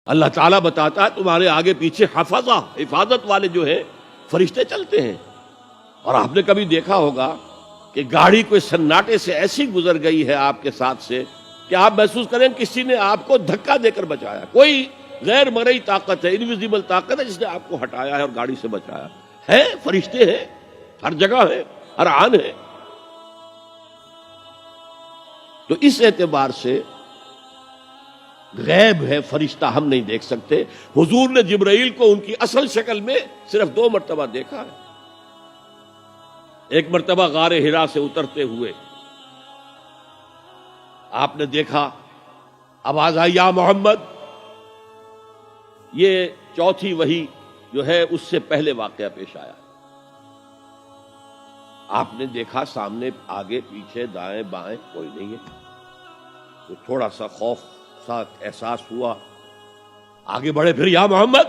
اللہ تعالیٰ بتاتا ہے تمہارے آگے پیچھے حفظہ، حفاظت والے جو ہیں فرشتے چلتے ہیں۔ اور آپ نے کبھی دیکھا ہوگا کہ گاڑی کوئی سناٹے سے ایسی گزر گئی ہے آپ کے ساتھ سے کہ آپ محسوس کریں کسی نے آپ کو دھکا دے کر بچایا، کوئی غیر مرئی طاقت ہے، انویزیبل طاقت ہے جس نے آپ کو ہٹایا ہے اور گاڑی سے بچایا ہے۔ فرشتے ہیں، ہر جگہ ہے، ہر آن ہے۔ تو اس اعتبار سے غیب ہے، فرشتہ ہم نہیں دیکھ سکتے۔ حضور نے جبرائیل کو ان کی اصل شکل میں صرف 2 مرتبہ دیکھا ہے۔ ایک مرتبہ غار حرا سے اترتے ہوئے آپ نے دیکھا، آواز آئی یا محمد۔ یہ چوتھی وحی جو ہے اس سے پہلے واقعہ پیش آیا۔ آپ نے دیکھا سامنے آگے پیچھے دائیں بائیں کوئی نہیں ہے، تو تھوڑا سا خوف سا احساس ہوا، آگے بڑھے، پھر یا محمد،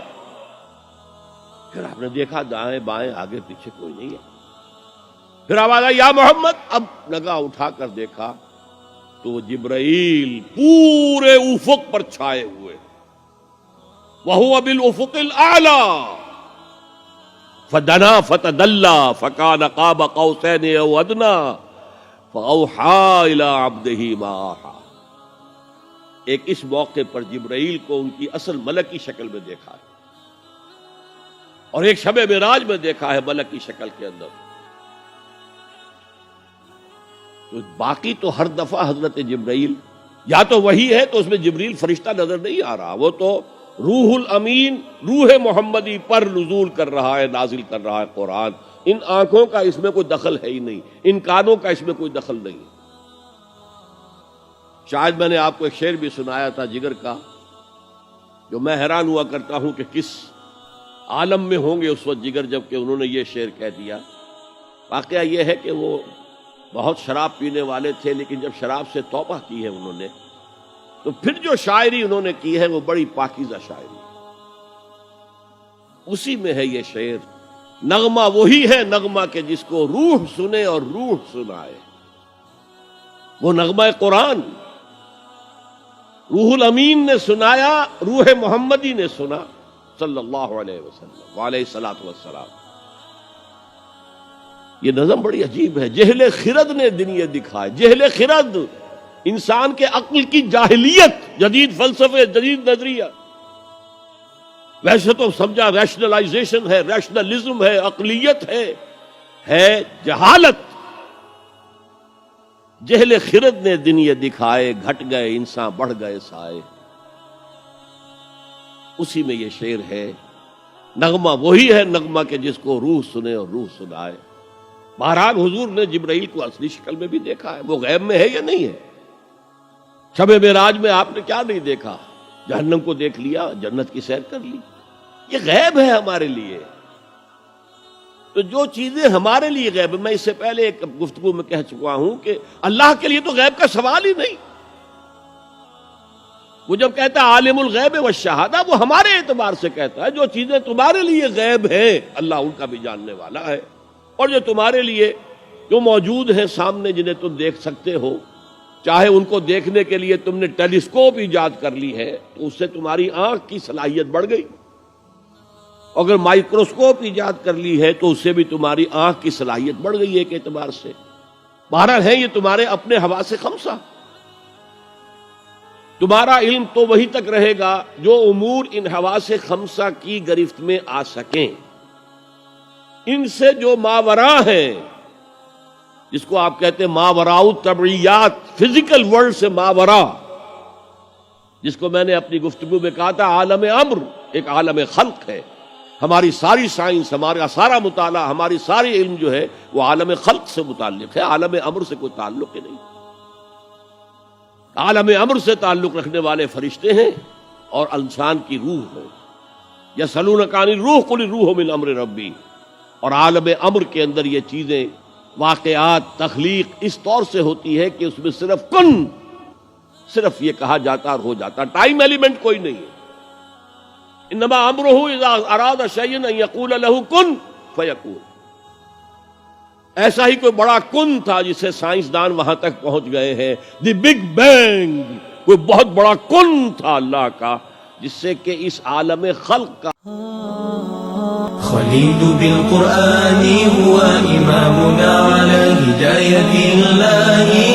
پھر آپ نے دیکھا دائیں بائیں آگے پیچھے کوئی نہیں ہے، پھر آواز آئی یا محمد۔ اب نگاہ اٹھا کر دیکھا تو جبرائیل پورے افق پر چھائے ہوئے، وَهُوَ بِالْأُفُقِ الْأَعْلَى فَدَنَا فَتَدَلَّى فَكَانَ قَابَ قَوْسَيْنِ أَوْ أَدْنَىٰ فَأَوْحَىٰ إِلَىٰ عَبْدِهِ مَا أَوْحَىٰ۔ ایک اس موقع پر جبرائیل کو ان کی اصل ملکی شکل میں دیکھا ہے، اور ایک شب معراج میں دیکھا ہے ملکی شکل کے اندر۔ تو باقی تو ہر دفعہ حضرت جبرائیل یا تو وہی ہے تو اس میں جبریل فرشتہ نظر نہیں آ رہا، وہ تو روح الامین، روح محمدی پر نزول کر رہا ہے، نازل کر رہا ہے قرآن۔ ان آنکھوں کا اس میں کوئی دخل ہے ہی نہیں، ان کانوں کا اس میں کوئی دخل نہیں۔ شاید میں نے آپ کو ایک شعر بھی سنایا تھا جگر کا، جو میں حیران ہوا کرتا ہوں کہ کس عالم میں ہوں گے اس وقت جگر جب کہ انہوں نے یہ شعر کہہ دیا۔ واقعہ یہ ہے کہ وہ بہت شراب پینے والے تھے، لیکن جب شراب سے توبہ کی ہے انہوں نے، تو پھر جو شاعری انہوں نے کی ہے وہ بڑی پاکیزہ شاعری، اسی میں ہے یہ شعر۔ نغمہ وہی ہے نغمہ کہ جس کو روح سنے اور روح سنائے، وہ نغمہ قرآن روح الامین نے سنایا، روح محمدی نے سنا صلی اللہ علیہ وسلم وعلیہ الصلوۃ والسلام۔ یہ نظم بڑی عجیب ہے۔ جہل خرد نے دن یہ دکھائے، جہل خرد انسان کے عقل کی جاہلیت، جدید فلسفے، جدید نظریہ۔ ویسے تو سمجھا ریشنلائزیشن ہے، ریشنلزم ہے، عقلیت ہے جہالت۔ جہل خرد نے دن یہ دکھائے، گھٹ گئے انسان بڑھ گئے سائے۔ اسی میں یہ شعر ہے، نغمہ وہی ہے نغمہ کہ جس کو روح سنے اور روح سنائے۔ بہرحال حضور نے جبرائیل کو اصلی شکل میں بھی دیکھا ہے، وہ غیب میں ہے یا نہیں ہے؟ شب معراج میں آپ نے کیا نہیں دیکھا؟ جہنم کو دیکھ لیا، جنت کی سیر کر لی۔ یہ غیب ہے ہمارے لیے۔ تو جو چیزیں ہمارے لیے غیب، میں اس سے پہلے ایک گفتگو میں کہہ چکا ہوں کہ اللہ کے لیے تو غیب کا سوال ہی نہیں۔ وہ جب کہتا ہے عالم الغیب والشہادہ، وہ ہمارے اعتبار سے کہتا ہے جو چیزیں تمہارے لیے غیب ہیں اللہ ان کا بھی جاننے والا ہے، اور جو تمہارے لیے جو موجود ہیں سامنے جنہیں تم دیکھ سکتے ہو، چاہے ان کو دیکھنے کے لیے تم نے ٹیلیسکوپ ایجاد کر لی ہے تو اس سے تمہاری آنکھ کی صلاحیت بڑھ گئی، اگر مائکروسکوپ ایجاد کر لی ہے تو اس سے بھی تمہاری آنکھ کی صلاحیت بڑھ گئی ایک اعتبار سے۔ بہرحال ہے یہ تمہارے اپنے حواس خمسہ۔ تمہارا علم تو وہی تک رہے گا جو امور ان حواس خمسہ کی گرفت میں آ سکیں۔ ان سے جو ماورا ہیں، جس کو آپ کہتے ہیں ماوراء الطبعیات، فزیکل ورلڈ سے ماورا، جس کو میں نے اپنی گفتگو میں کہا تھا عالم امر، ایک عالم خلق ہے۔ ہماری ساری سائنس، ہمارا سارا مطالعہ، ہماری ساری علم جو ہے وہ عالم خلق سے متعلق ہے، عالم امر سے کوئی تعلق ہی نہیں۔ عالم امر سے تعلق رکھنے والے فرشتے ہیں اور انسان کی روح ہے۔ یسألونک عن الروح قل الروح من امر ربی۔ اور عالم امر کے اندر یہ چیزیں، واقعات، تخلیق اس طور سے ہوتی ہے کہ اس میں صرف کن، صرف یہ کہا جاتا اور ہو جاتا، ٹائم ایلیمنٹ کوئی نہیں ہے۔ انما امرہ اذا اراد شیئا ان یقول له کن فیکون۔ ایسا ہی کوئی بڑا کن تھا جسے سائنسدان وہاں تک پہنچ گئے ہیں، دی بگ بینگ، کوئی بہت بڑا کن تھا اللہ کا، جس سے کہ اس عالم خلق کا خليل بالقرآن هو إمامنا على هداية الله